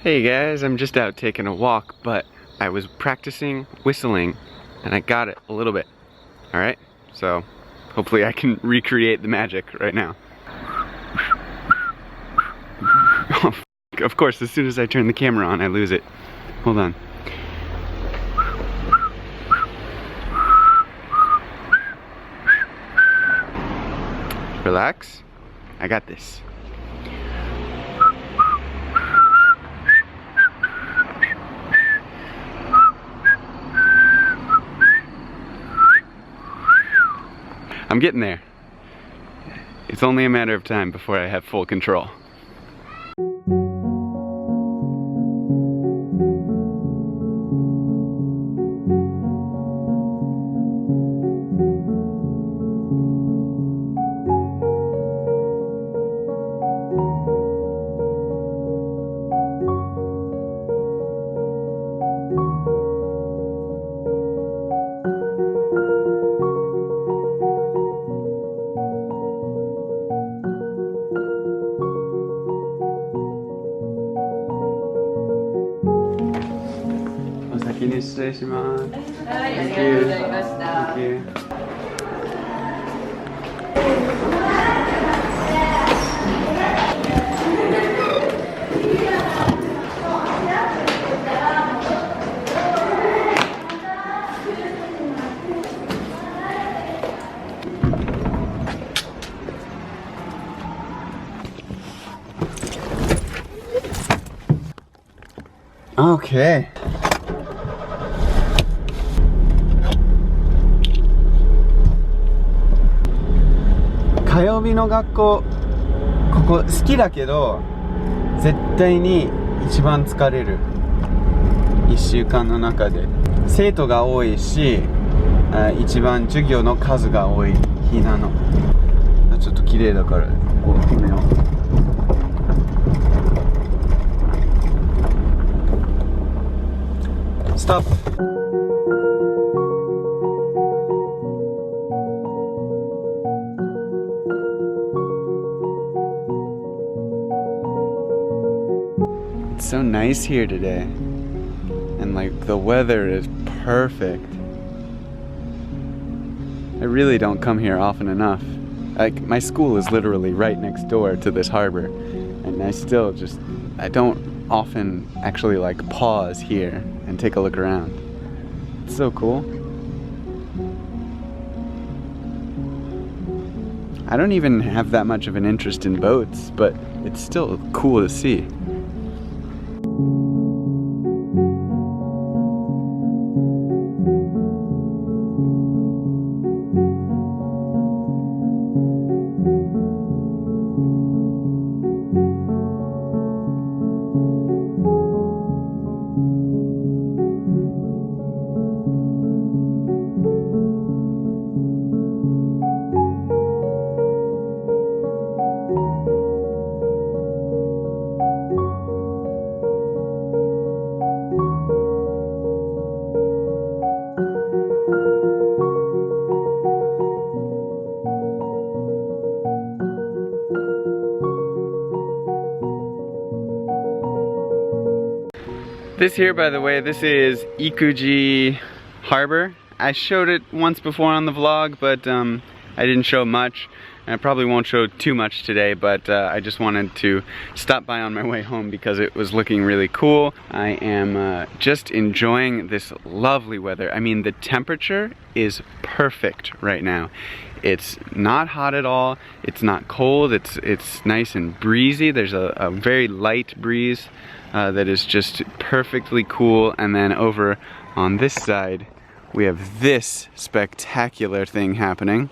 Hey guys, I'm just out taking a walk, but I was practicing whistling and I got it a little bit. Alright? So hopefully I can recreate the magic right now. Oh, of course, as soon as I turn the camera on, I lose it. Hold on. Relax. I got this. I'm getting there. It's only a matter of time before I have full control. Thank you. Okay.火曜日の学校、ここ好きだけど絶対に一番疲れる1週間の中で。生徒が多いし、一番授業の数が多い日なの。ちょっと綺麗だからここ止めよう。Stop. It's so nice here today, and like the weather is perfect. I really don't come here often enough. Like my school is literally right next door to this harbor, and I don't often actually like pause here and take a look around. It's so cool. I don't even have that much of an interest in boats, but it's still cool to see. This here, by the way, this is Ikuji Harbor. I showed it once before on the vlog, but I didn't show much. And I probably won't show too much today, but I just wanted to stop by on my way home because it was looking really cool. I am just enjoying this lovely weather. I mean, the temperature is perfect right now. It's not hot at all. It's not cold. It's nice and breezy. There's a very light breeze that is just perfectly cool. And then over on this side, we have this spectacular thing happening.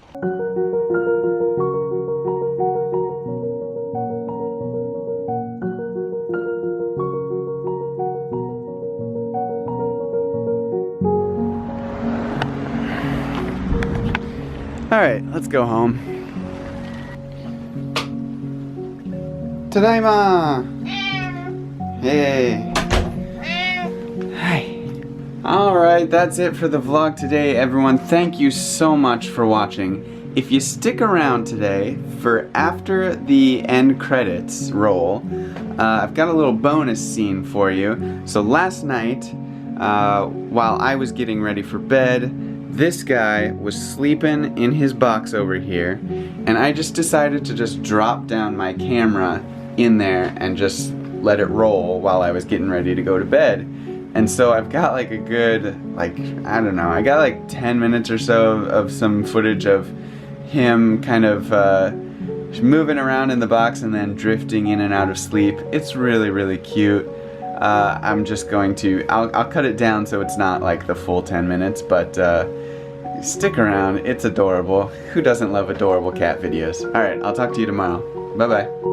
Alright, let's go home. Tadaima! Hey! Hi! Alright, that's it for the vlog today, everyone. Thank you so much for watching. if you stick around today for after the end credits roll, I've got a little bonus scene for you. So last night, while I was getting ready for bed, this guy was sleeping in his box over here, and I just decided to just drop down my camera in there and just let it roll while I was getting ready to go to bed. And so I've got like a good, like, I don't know, I got like 10 minutes or so of some footage of him kind of moving around in the box and then drifting in and out of sleep. It's really, really cute. I'm just going to, I'll cut it down so it's not like the full 10 minutes, but stick around, it's adorable. Who doesn't love adorable cat videos? Alright, I'll talk to you tomorrow. Bye-bye.